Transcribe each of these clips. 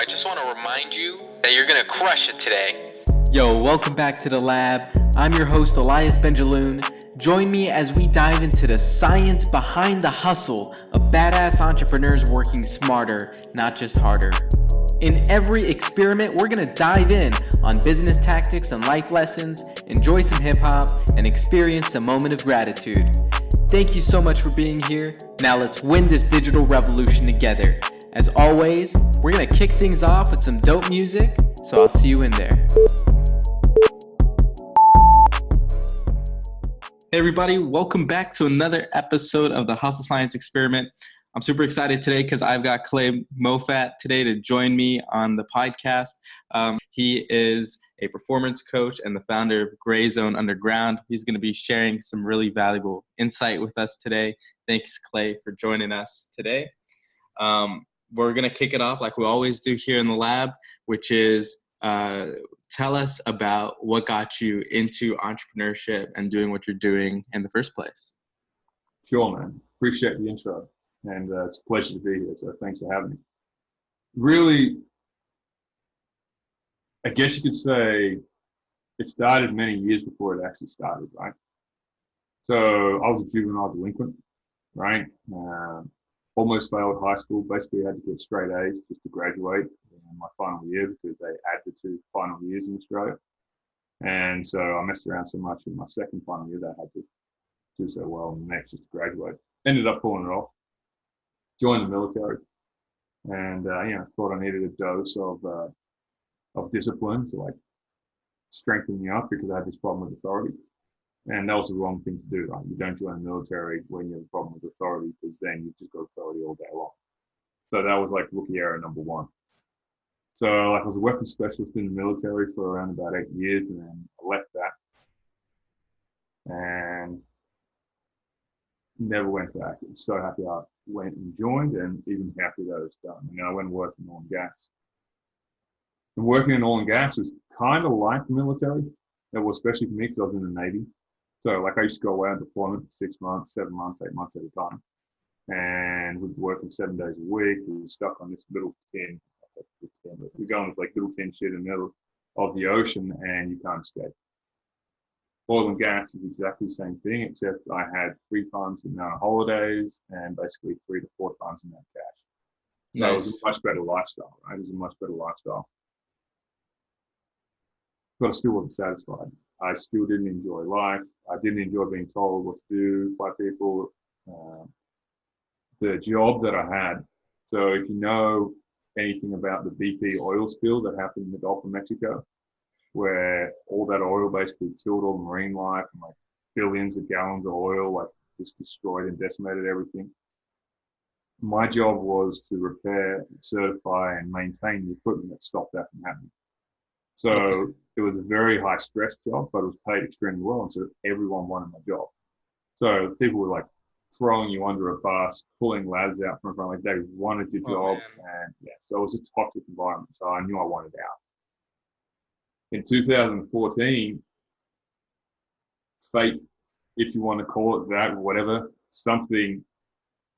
I just want to remind you that you're going to crush it today. Yo, welcome back to the lab. I'm your host, Elias Benjaloon. Join me as we dive into the science behind the hustle of badass entrepreneurs working smarter, not just harder. In every experiment, we're going to dive in on business tactics and life lessons, enjoy some hip hop, and experience a moment of gratitude. Thank you so much for being here. Now let's win this digital revolution together. As always, we're going to kick things off with some dope music, so I'll see you in there. Hey everybody, welcome back to another episode of the Hustle Science Experiment. I'm super excited today because I've got Clay Moffat today to join me on the podcast. He is a performance coach and the founder of Gray Zone Underground. He's going to be sharing some really valuable insight with us today. Thanks, Clay, for joining us today. We're going to kick it off like we always do here in the lab, which is tell us about what got you into entrepreneurship and doing what you're doing in the first place. Sure, man. Appreciate the intro. And it's a pleasure to be here, so thanks for having me. Really, I guess you could say it started many years before it actually started, right? So I was a juvenile delinquent, right? Almost failed high school, basically had to get straight A's just to graduate in my final year because they add the two final years in Australia. And so I messed around so much in my second final year that I had to do so well in the next just to graduate. Ended up pulling it off. Joined the military, and thought I needed a dose of discipline to like strengthen me up because I had this problem with authority, and that was the wrong thing to do. Right? You don't join the military when you have a problem with authority because then you've just got authority all day long. So that was like rookie error number one. So like I was a weapons specialist in the military for around about 8 years, and then I left that and never went back. And so happy I went and joined, and even happy that it's done. And then I went and worked in oil and gas. And working in oil and gas was kind of like the military. It was especially for me because I was in the Navy. So like I used to go away on deployment for 6 months, 7 months, 8 months at a time. And we'd be working 7 days a week. We were stuck on this little tin. We go on this like little tin shit in the middle of the ocean, and you can't escape. Oil and gas is exactly the same thing, except I had 3 times the amount of holidays and basically 3 to 4 times the amount of cash. So It was a much better lifestyle, right? It was a much better lifestyle. But I still wasn't satisfied. I still didn't enjoy life. I didn't enjoy being told what to do by people. The job that I had, so if you know anything about the BP oil spill that happened in the Gulf of Mexico, where all that oil basically killed all the marine life and like billions of gallons of oil, like just destroyed and decimated everything. My job was to repair, certify, and maintain the equipment that stopped that from happening. So It was a very high stress job, but it was paid extremely well. And so everyone wanted my job. So people were like throwing you under a bus, pulling ladders out from front, like they wanted your job. And yeah, so it was a toxic environment. So I knew I wanted out. In 2014, fate, if you want to call it that, whatever, something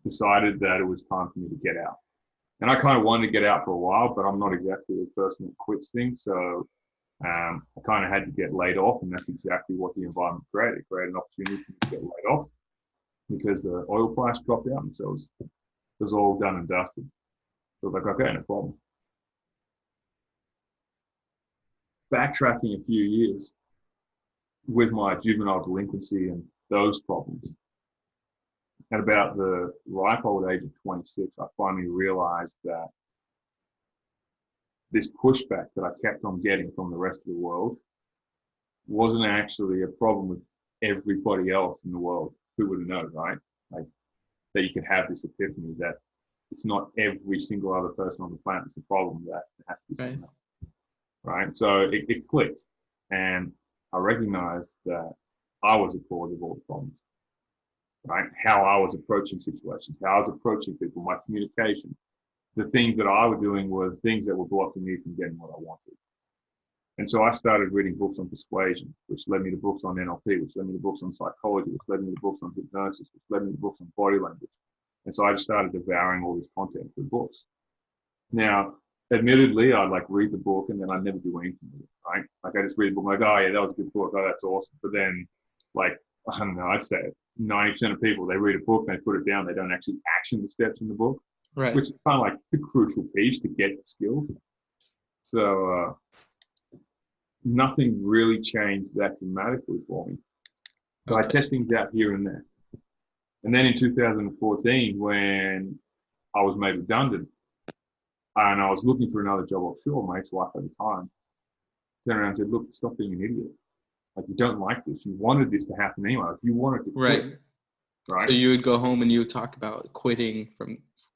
decided that it was time for me to get out. And I kind of wanted to get out for a while, but I'm not exactly the person that quits things. So I kind of had to get laid off, and that's exactly what the environment created. It created an opportunity for me to get laid off because the oil price dropped out, and so it was all done and dusted. So I was like, okay, no problem. Backtracking a few years with my juvenile delinquency and those problems, at about the ripe old age of 26, I finally realized that this pushback that I kept on getting from the rest of the world wasn't actually a problem with everybody else in the world. Who would have known, right? Like that you could have this epiphany that it's not every single other person on the planet that's a problem, that it has to be something else. Right? So it clicked, and I recognized that I was the cause of all the problems, right? How I was approaching situations, how I was approaching people, my communication, the things that I was doing were things that were blocking me from getting what I wanted. And so I started reading books on persuasion, which led me to books on NLP, which led me to books on psychology, which led me to books on hypnosis, which led me to books on body language. And so I just started devouring all this content through books. Now, admittedly, I'd like read the book and then I'd never do anything with it, right? Like I just read the book, I'm like, oh yeah, that was a good book. Oh, that's awesome. But then, like, I don't know, I'd say 90% of people, they read a book, they put it down, they don't actually action the steps in the book, Right. which is kind of like the crucial piece to get the skills. So nothing really changed that dramatically for me. So I test things out here and there. And then in 2014, when I was made redundant and I was looking for another job offshore, my ex-wife at the time turned around and said, look, stop being an idiot. Like, you don't like this. You wanted this to happen anyway. If you wanted to quit, right? So you would go home and you would talk about quitting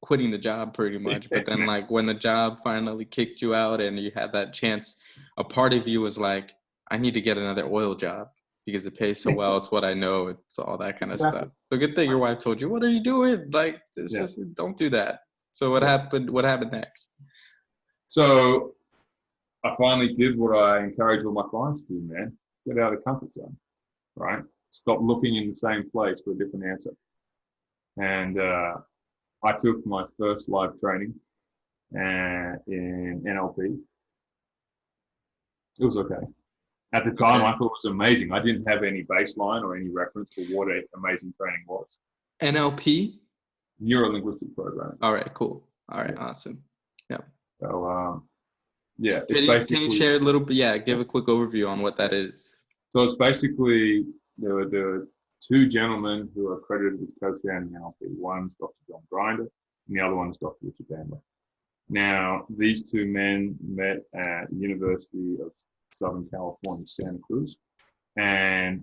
the job pretty much. But then like when the job finally kicked you out and you had that chance, a part of you was like, I need to get another oil job because it pays so well. It's what I know. It's all that kind of stuff. So good thing your wife told you, what are you doing? Like, don't do that. So what happened? What happened next? So I finally did what I encourage all my clients to do, man. Get out of the comfort zone, right? Stop looking in the same place for a different answer. And I took my first live training in NLP. It was okay. At the time, I thought it was amazing. I didn't have any baseline or any reference for what an amazing training was. NLP? Neuro-linguistic programming. All right, cool. All right, awesome. Yeah. So, yeah. Can you share a little bit? Yeah, give a quick overview on what that is. So it's basically the two gentlemen who are credited with co-founding NLP. One's Dr. John Grinder, and the other one's Dr. Richard Bandler. Now, these two men met at the University of Southern California, Santa Cruz, and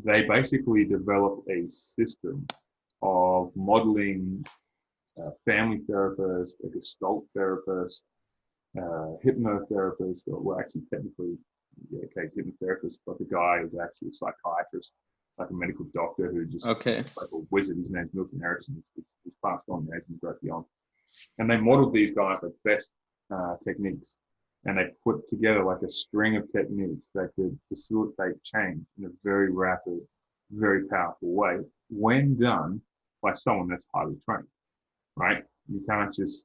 they basically developed a system of modeling family therapists, a Gestalt therapist, hypnotherapist, or well, actually technically, case hypnotherapist, but the guy is actually a psychiatrist, like a medical doctor who just like a wizard. His name's Milton Erickson. He's passed on now, he's great beyond. And they modeled these guys like best techniques, and they put together like a string of techniques that could facilitate change in a very rapid, very powerful way when done by someone that's highly trained, right? You can't just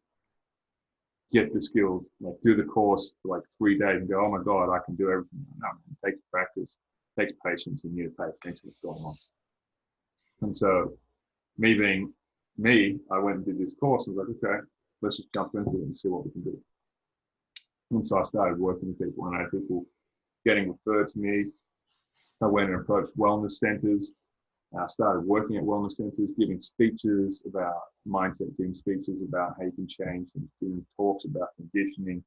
get the skills, like do the course for like 3 days and go, oh my God, I can do everything. No, it takes practice, it takes patience, and you need to pay attention to what's going on. And so me being me, I went and did this course and was like, okay, let's just jump into it and see what we can do. And so I started working with people, and I had people getting referred to me. I went and approached wellness centers. I started working at wellness centers, giving speeches about mindset, giving speeches about how you can change things, giving talks about conditioning,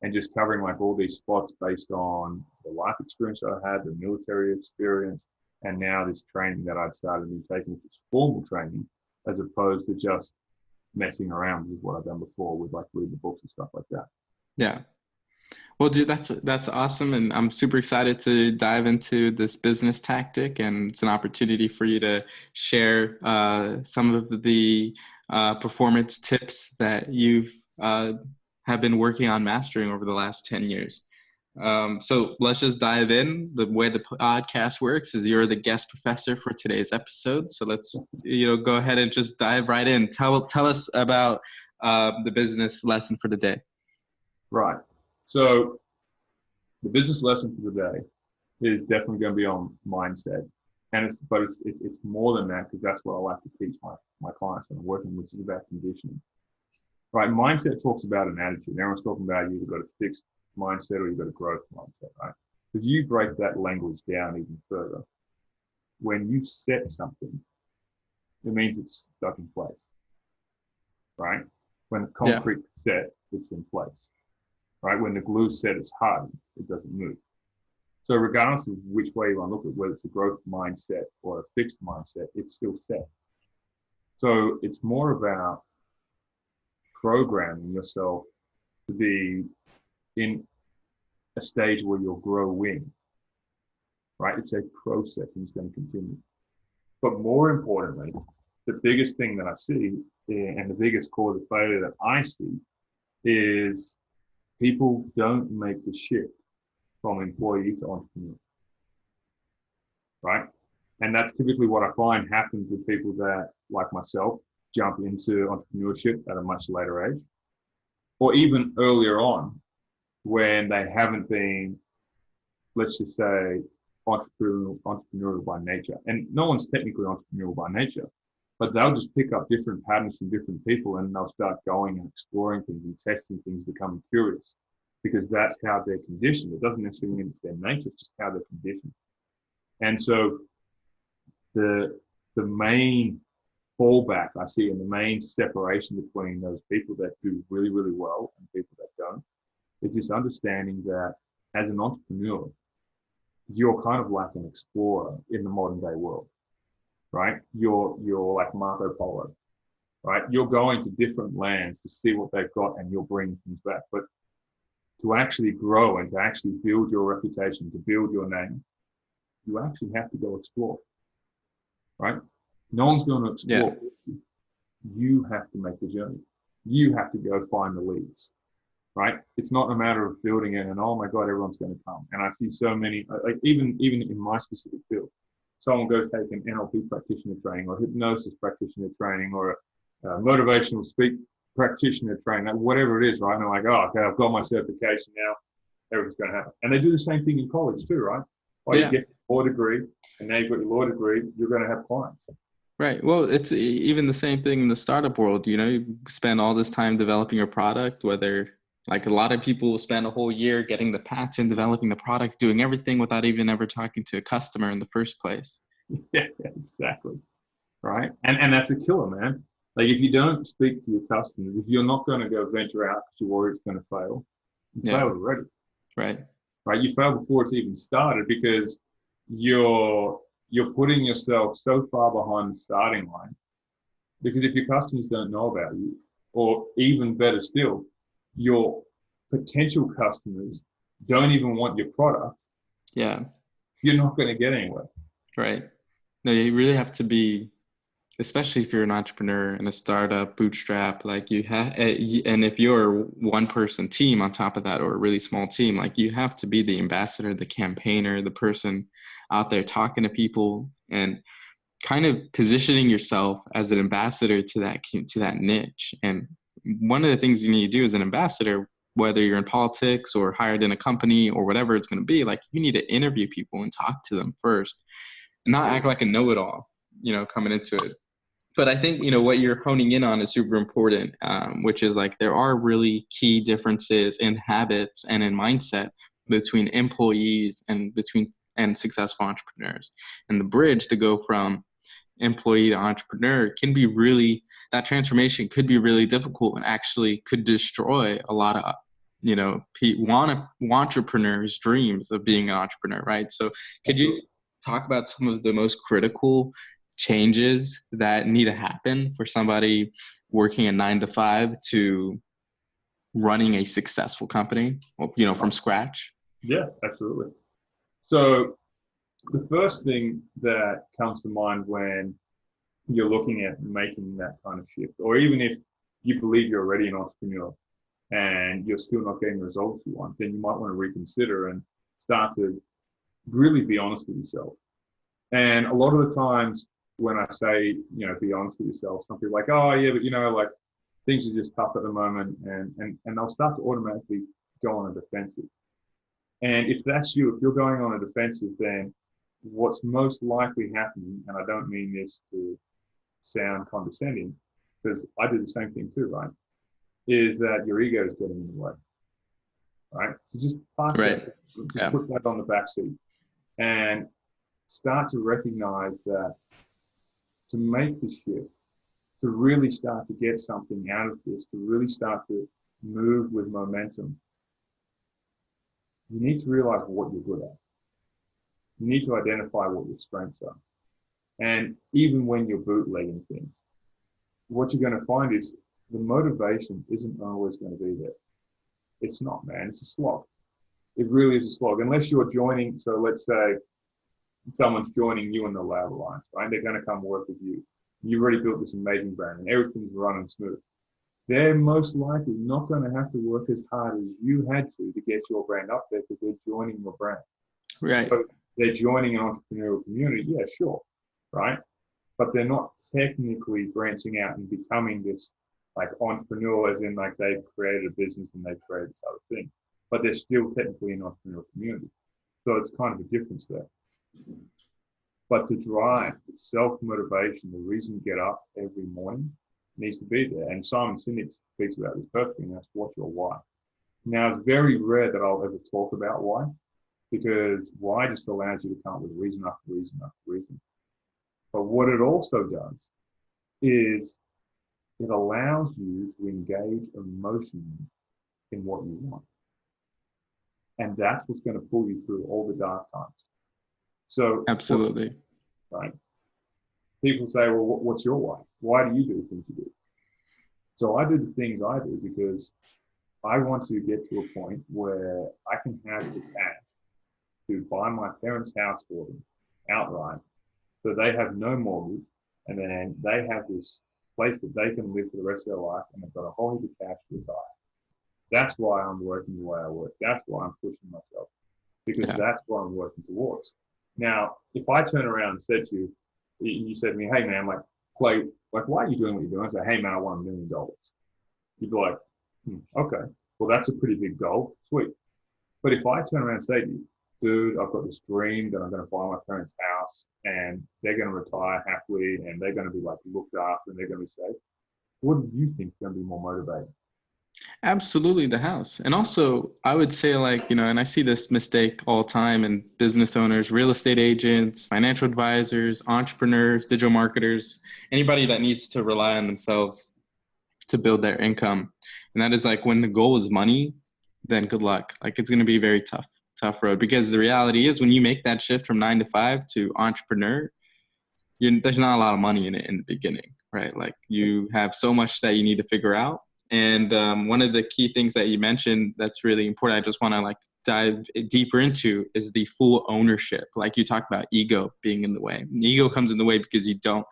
and just covering like all these spots based on the life experience I had, the military experience, and now this training that I'd started taking, this formal training, as opposed to just messing around with what I've done before with like reading books and stuff like that. Yeah. Well, dude, that's awesome, and I'm super excited to dive into this business tactic, and it's an opportunity for you to share some of the performance tips that you've have been working on mastering over the last 10 years. So let's just dive in. The way the podcast works is you're the guest professor for today's episode. So let's go ahead and just dive right in. Tell us about the business lesson for the day. Right. So the business lesson for the day is definitely going to be on mindset, and it's more than that, because that's what I like to teach my clients when I'm working, which is about conditioning. Right. Mindset talks about an attitude. Everyone's talking about you either got a fixed mindset or you've got a growth mindset, right? Because you break that language down even further. When you set something, it means it's stuck in place, right? When concrete's set, it's in place. Right? When the glue's set, it's hard, it doesn't move. So regardless of which way you want to look at it, whether it's a growth mindset or a fixed mindset, it's still set. So it's more about programming yourself to be in a stage where you'll grow in, right? It's a process, and it's going to continue. But more importantly, the biggest thing that I see, and the biggest cause of failure that I see, is people don't make the shift from employee to entrepreneur, right? And that's typically what I find happens with people that, like myself, jump into entrepreneurship at a much later age. or even earlier on when they haven't been, let's just say, entrepreneurial by nature. And no one's technically entrepreneurial by nature, but they'll just pick up different patterns from different people and they'll start going and exploring things and testing things, becoming curious, because that's how they're conditioned. It doesn't necessarily mean it's their nature, it's just how they're conditioned. And so the main fallback I see, and the main separation between those people that do really, really well and people that don't, is this understanding that as an entrepreneur, you're kind of like an explorer in the modern day world, right? You're like Marco Polo, right? You're going to different lands to see what they've got and you're bringing things back. But to actually grow and to actually build your reputation, to build your name, you actually have to go explore, right? No one's going to explore for you. You have to make the journey. You have to go find the leads, right? It's not a matter of building it and, oh my God, everyone's going to come. And I see so many, like even in my specific field, someone will go take an NLP practitioner training or hypnosis practitioner training or a motivational speak practitioner training, whatever it is, right? And they're like, oh, okay, I've got my certification now. Everything's going to happen. And they do the same thing in college too, right? Oh, you get your law degree, and now you've got your law degree, you're going to have clients. Right. Well, it's even the same thing in the startup world. You know, you spend all this time developing your product, whether like a lot of people will spend a whole year getting the patent, developing the product, doing everything without even ever talking to a customer in the first place. Yeah, exactly. Right. And that's a killer, man. Like if you don't speak to your customers, if you're not going to go venture out because you're worried it's going to fail, you failed already. Right. Right. You failed before it's even started because you're putting yourself so far behind the starting line. Because if your customers don't know about you, or even better still, your potential customers don't even want your product, you're not going to get anywhere. Right. No, you really have to be, especially if you're an entrepreneur in a startup, bootstrap, like you have, and if you're a one-person team on top of that, or a really small team, like you have to be the ambassador, the campaigner, the person out there talking to people and kind of positioning yourself as an ambassador to that niche. And one of the things you need to do as an ambassador, whether you're in politics or hired in a company or whatever it's going to be, like you need to interview people and talk to them first, and not act like a know-it-all, you know, coming into it. But I think, you know, what you're honing in on is super important, which is like there are really key differences in habits and in mindset between employees and successful entrepreneurs. And the bridge to go from employee to entrepreneur can be really, that transformation could be really difficult and actually could destroy a lot of, you know, entrepreneurs' dreams of being an entrepreneur, right? So could you talk about some of the most critical changes that need to happen for somebody working a 9-to-5 to running a successful company, you know, from scratch? Yeah, absolutely. So the first thing that comes to mind when you're looking at making that kind of shift, or even if you believe you're already an entrepreneur and you're still not getting the results you want, then you might want to reconsider and start to really be honest with yourself. And a lot of the times when I say, you know, be honest with yourself, some people are like, oh yeah, but you know, like things are just tough at the moment, and they'll start to automatically go on a defensive. And if that's you, if you're going on a defensive, then what's most likely happening, and I don't mean this to sound condescending, because I do the same thing too, right, is that your ego is getting in the way, right? So just park that, just put that on the back seat and start to recognize that to make the shift, to really start to get something out of this, to really start to move with momentum, you need to realize what you're good at. You need to identify what your strengths are. And even when you're bootlegging things, what you're going to find is the motivation isn't always going to be there. It's not, man. It's a slog. It really is a slog. Unless you're joining, so let's say someone's joining you in the Lab Alliance, right? They're going to come work with you. You've already built this amazing brand and everything's running smooth. They're most likely not going to have to work as hard as you had to get your brand up there because they're joining your brand. Right. So they're joining an entrepreneurial community, yeah, sure, right? But they're not technically branching out and becoming this like entrepreneurs in like they've created a business and they've created this other thing, but they're still technically an entrepreneurial community. So it's kind of a difference there. But the drive, the self-motivation, the reason to get up every morning needs to be there. And Simon Sinek speaks about this perfectly, and that's what's your why. Now, it's very rare that I'll ever talk about why, because why just allows you to come up with reason after reason after reason. But what it also does is it allows you to engage emotionally in what you want. And that's what's going to pull you through all the dark times. So Absolutely. Right. People say, well, what's your why? Why do you do the things you do? So I do the things I do because I want to get to a point where I can have the cash to buy my parents' house for them outright, so they have no mortgage, and then they have this place that they can live for the rest of their life, and they've got a whole heap of cash to retire. That's why I'm working the way I work. That's why I'm pushing myself, because that's what I'm working towards. Now, if I turn around and said to you, you said to me, hey man, like, Clay, like, why are you doing what you're doing? I say, hey man, I want $1 million. You'd be like, okay, well, that's a pretty big goal. Sweet. But if I turn around and say to you, dude, I've got this dream that I'm going to buy my parents' house and they're going to retire happily and they're going to be like looked after and they're going to be safe, what do you think is going to be more motivating? Absolutely, the house. And also, I would say, like, and I see this mistake all the time in business owners, real estate agents, financial advisors, entrepreneurs, digital marketers, anybody that needs to rely on themselves to build their income. And that is like, when the goal is money, then good luck. Like, it's going to be a very tough road, because the reality is when you make that shift from 9 to 5 to entrepreneur, there's not a lot of money in it in the beginning, right? Like, you have so much that you need to figure out. And one of the key things that you mentioned that's really important, I just want to like dive deeper into, is the full ownership. Like you talked about ego being in the way. Ego comes in the way because you don't,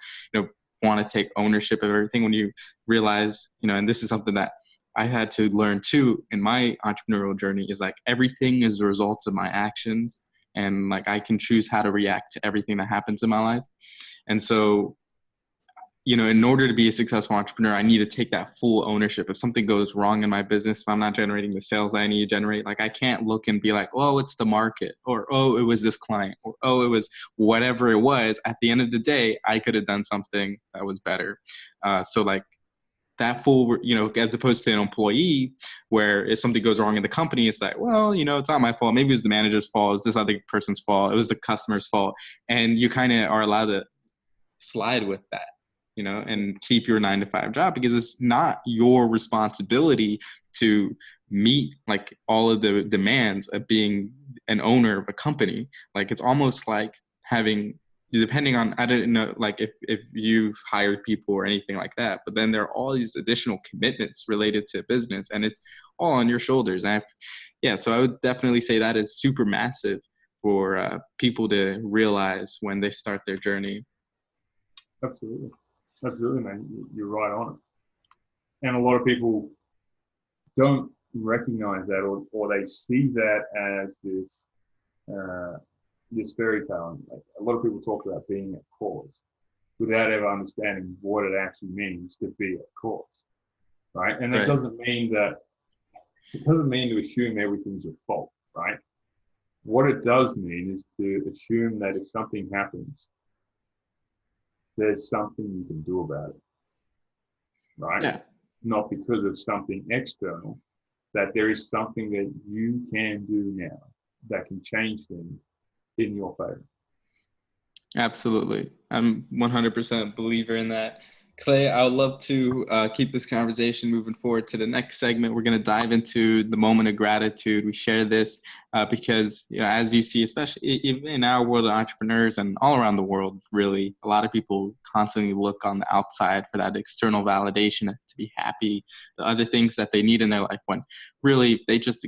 want to take ownership of everything. When you realize, and this is something that I had to learn too in my entrepreneurial journey, is like everything is the results of my actions, and like I can choose how to react to everything that happens in my life. And so, in order to be a successful entrepreneur, I need to take that full ownership. If something goes wrong in my business, if I'm not generating the sales that I need to generate, like I can't look and be like, oh, it's the market, or, oh, it was this client, or, oh, it was whatever it was. At the end of the day, I could have done something that was better. So like that full, as opposed to an employee where if something goes wrong in the company, it's like, well, it's not my fault. Maybe it was the manager's fault. It was this other person's fault. It was the customer's fault. And you kind of are allowed to slide with that, and keep your 9 to 5 job, because it's not your responsibility to meet like all of the demands of being an owner of a company. Like, it's almost like having, depending on, I don't know, like if you've hired people or anything like that, but then there are all these additional commitments related to business, and it's all on your shoulders. And so I would definitely say that is super massive for people to realize when they start their journey. Absolutely, man. You're right on it. And a lot of people don't recognize that, or they see that as this fairy tale. Like, a lot of people talk about being at cause without ever understanding what it actually means to be at cause, right? And that doesn't mean to assume everything's your fault, right? What it does mean is to assume that if something happens, there's something you can do about it, right? Yeah. Not because of something external, that there is something that you can do now that can change things in your favor. Absolutely. I'm 100% a believer in that. Clay, I would love to keep this conversation moving forward to the next segment. We're going to dive into the moment of gratitude. We share this because, as you see, especially in our world of entrepreneurs and all around the world, really, a lot of people constantly look on the outside for that external validation to be happy, the other things that they need in their life, when really they just,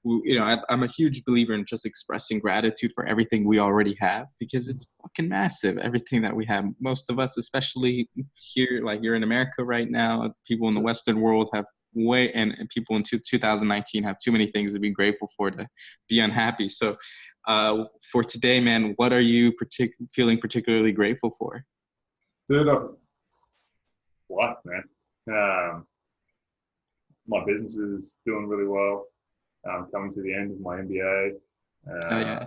I'm a huge believer in just expressing gratitude for everything we already have, because it's fucking massive, everything that we have. Most of us, especially here, like you're in America right now, people in the Western world have and people in 2019 have too many things to be grateful for to be unhappy. So for today, man, what are you feeling particularly grateful for? Third of life, man. my business is doing really well. I'm coming to the end of my MBA. Oh yeah.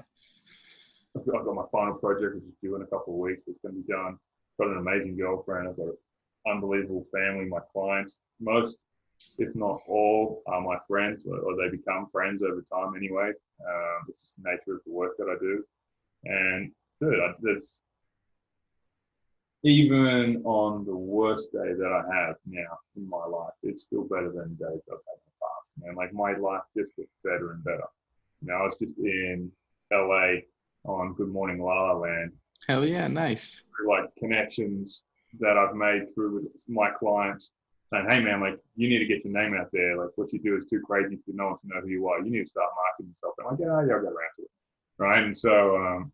I've got my final project, which is due in a couple of weeks. It's going to be done. Got an amazing girlfriend. I've got an unbelievable family. My clients, most, if not all, are my friends, or they become friends over time anyway. It's just the nature of the work that I do. And dude, that's even on the worst day that I have now in my life, it's still better than days I've had in the past. Man, like my life just gets better and better. You know, I was just in LA on Good Morning La La Land. Hell yeah, nice. Like connections that I've made through with my clients saying, hey man, like you need to get your name out there. Like what you do is too crazy for no one to know who you are. You need to start marketing yourself. And I'm like, yeah, I'll get around to it. Right. And so,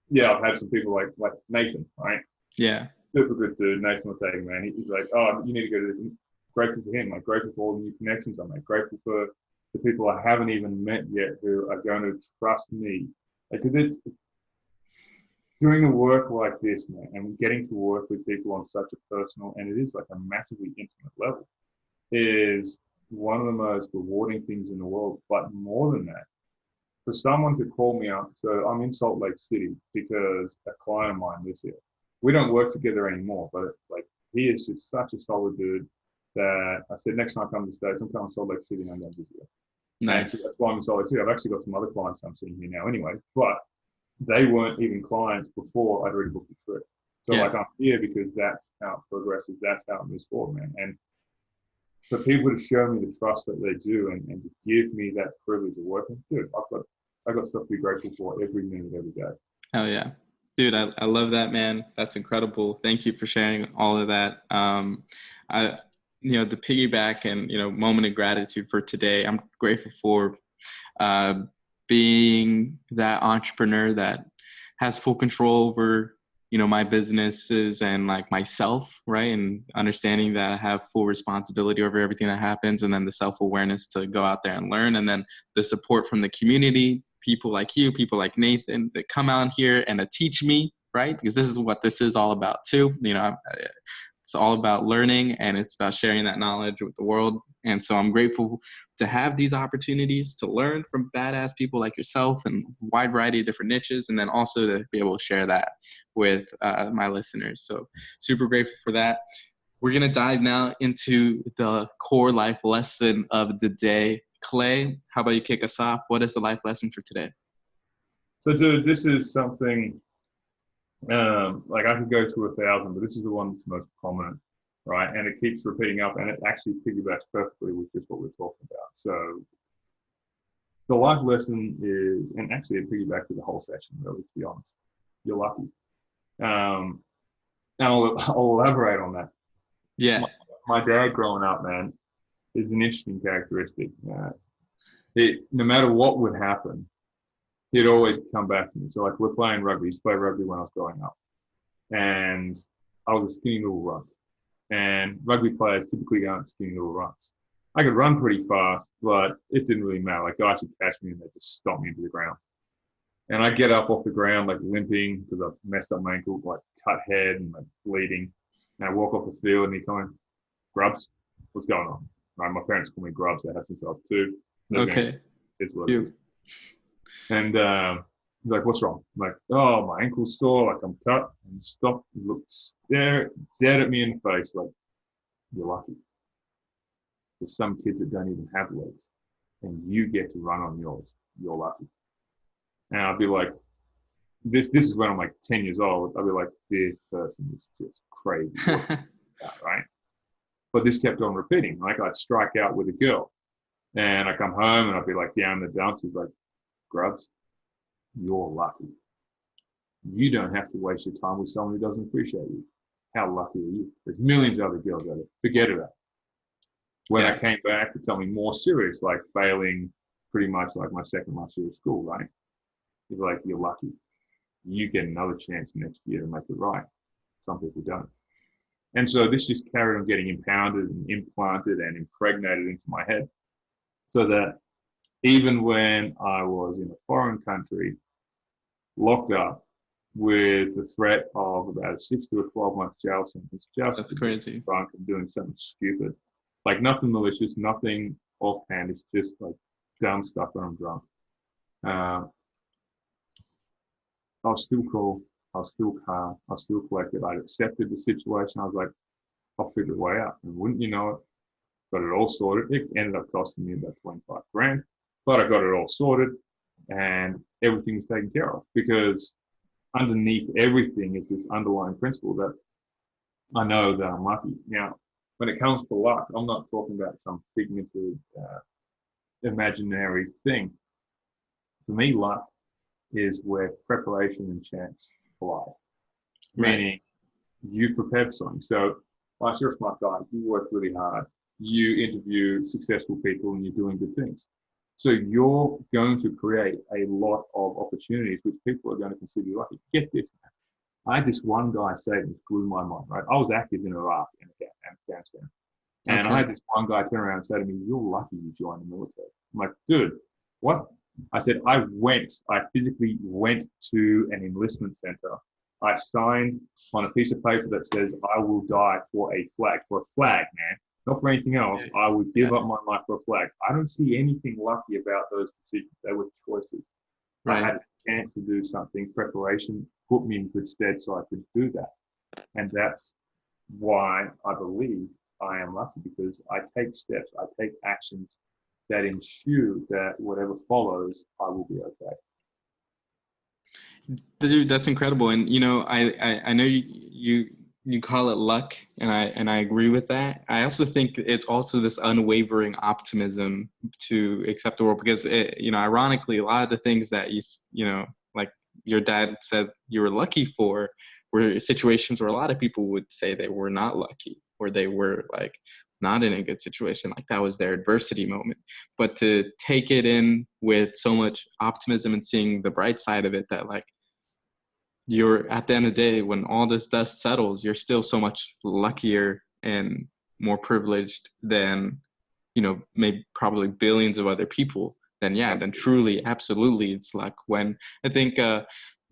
yeah, I've had some people like Nathan, right? Yeah. Super good dude. Nathan will tell you, man. He's like, oh, you need to go to this. Grateful for him. Like grateful for all the new connections I made. Grateful for the people I haven't even met yet who are going to trust me. Because it's doing a work like this, man, and getting to work with people on such a personal, and it is like a massively intimate level, is one of the most rewarding things in the world. But more than that, for someone to call me up, so I'm in Salt Lake City because a client of mine lives here. We don't work together anymore, but like he is just such a solid dude that I said, next time I come to the States, I'm coming to Salt Lake City and I'm going to visit you. Nice. So that's why I'm in Salt Lake City. I've actually got some other clients I'm seeing here now anyway, but they weren't even clients before I'd already booked the trip. So like I'm here because that's how it progresses. That's how it moves forward, man. And for people to show me the trust that they do and to give me that privilege of working, dude, I've got stuff to be grateful for every minute, every day. Hell yeah. Dude, I love that, man. That's incredible. Thank you for sharing all of that. To piggyback and, moment of gratitude for today, I'm grateful for being that entrepreneur that has full control over, my businesses and like myself, right? And understanding that I have full responsibility over everything that happens, and then the self-awareness to go out there and learn, and then the support from the community, people like you, people like Nathan that come out here and to teach me, right? Because this is what this is all about too. It's all about learning, and it's about sharing that knowledge with the world. And so I'm grateful to have these opportunities to learn from badass people like yourself and a wide variety of different niches, and then also to be able to share that with my listeners. So super grateful for that. We're going to dive now into the core life lesson of the day. Clay, how about you kick us off? What is the life lesson for today? So, dude, this is something like I could go through 1,000, but this is the one that's most prominent, right? And it keeps repeating up, and it actually piggybacks perfectly with just what we're talking about. So the life lesson is, and actually it piggybacks with the whole session, really, to be honest. You're lucky. And I'll elaborate on that. Yeah. My dad growing up, man, is an interesting characteristic. No matter what would happen, he'd always come back to me. So like we're playing rugby. I used to play rugby when I was growing up. And I was a skinny little runt. And rugby players typically aren't skinny little runts. I could run pretty fast, but it didn't really matter. Like guys would catch me and they'd just stomp me into the ground. And I get up off the ground like limping because I've messed up my ankle, like cut head and like bleeding. And I walk off the field and he kind of, Grubs, what's going on? Right, my parents call me Grubs. They have since I was 2. Okay. It's what it is. And he's like, what's wrong? I'm like, oh, my ankle's sore, like I'm cut. And he stopped and looked dead at me in the face, like, you're lucky. There's some kids that don't even have legs, and you get to run on yours. You're lucky. And I'll be like, this is when I'm like 10 years old. I'll be like, this person is just crazy. Right? But this kept on repeating. Like I'd strike out with a girl, and I come home and I'd be like down in the dumps. She's like, Grubs, you're lucky. You don't have to waste your time with someone who doesn't appreciate you. How lucky are you? There's millions of other girls out there. Forget about it. When I came back to something more serious, like failing pretty much like my second last year of school, right? He's like, you're lucky. You get another chance next year to make it right. Some people don't. And so this just carried on getting impounded and implanted and impregnated into my head, so that even when I was in a foreign country, locked up with the threat of about a 6 to 12 month jail sentence, just that's crazy, drunk and doing something stupid, Like nothing malicious, nothing offhand. It's just like dumb stuff when I'm drunk. Uh, I was still cool. I was still calm. I was still collected. I accepted the situation. I was like, I'll figure a way out. And wouldn't you know it, got it all sorted. It ended up costing me about 25 grand, but I got it all sorted and everything was taken care of, because underneath everything is this underlying principle that I know that I'm lucky. Now, when it comes to luck, I'm not talking about some figurative, imaginary thing. For me, luck is where preparation and chance collide. Right. Meaning, you prepare for something. So, like you're a smart guy, you work really hard, you interview successful people, and you're doing good things. So you're going to create a lot of opportunities which people are going to consider you lucky. Get this, man. I had this one guy say, which blew my mind, right? I was active in Iraq and Afghanistan. And I had this one guy turn around and say to me, "You're lucky you joined the military." I'm like, "Dude, what?" I said, I physically went to an enlistment center. I signed on a piece of paper that says, "I will die for a flag," man, not for anything else. I would give up my life for a flag. I don't see anything lucky about those decisions. They were choices. Right. I had a chance to do something. Preparation put me in good stead so I could do that. And that's why I believe I am lucky, because I take steps, I take actions that ensure that whatever follows, I will be okay. Dude, that's incredible. And I know you call it luck, and I agree with that. I also think it's also this unwavering optimism to accept the world, because ironically, a lot of the things that like your dad said you were lucky for were situations where a lot of people would say they were not lucky, or they were like not in a good situation, like that was their adversity moment. But to take it in with so much optimism and seeing the bright side of it, that like you're at the end of the day, when all this dust settles, you're still so much luckier and more privileged than maybe probably billions of other people. Then truly, absolutely, it's luck. When I think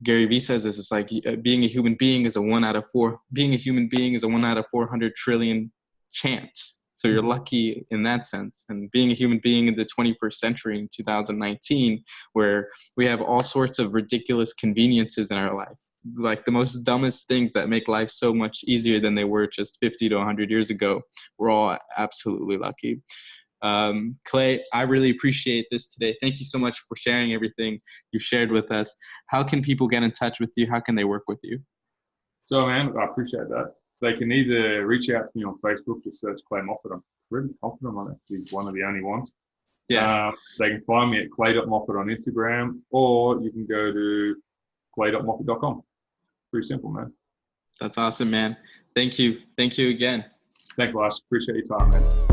Gary Vee says this, it's like being a human being is a 1 out of 4. Being a human being is a 1 out of 400 trillion chance. So you're lucky in that sense. And being a human being in the 21st century in 2019, where we have all sorts of ridiculous conveniences in our life, like the most dumbest things that make life so much easier than they were just 50 to 100 years ago, we're all absolutely lucky. Clay, I really appreciate this today. Thank you so much for sharing everything you shared with us. How can people get in touch with you? How can they work with you? So, man, I appreciate that. They can either reach out to me on Facebook, just search Clay Moffat. I'm pretty confident I'm actually one of the only ones. Yeah. They can find me at clay.moffat on Instagram, or you can go to clay.moffat.com. Pretty simple, man. That's awesome, man. Thank you. Thank you again. Thanks, Lars. Appreciate your time, man.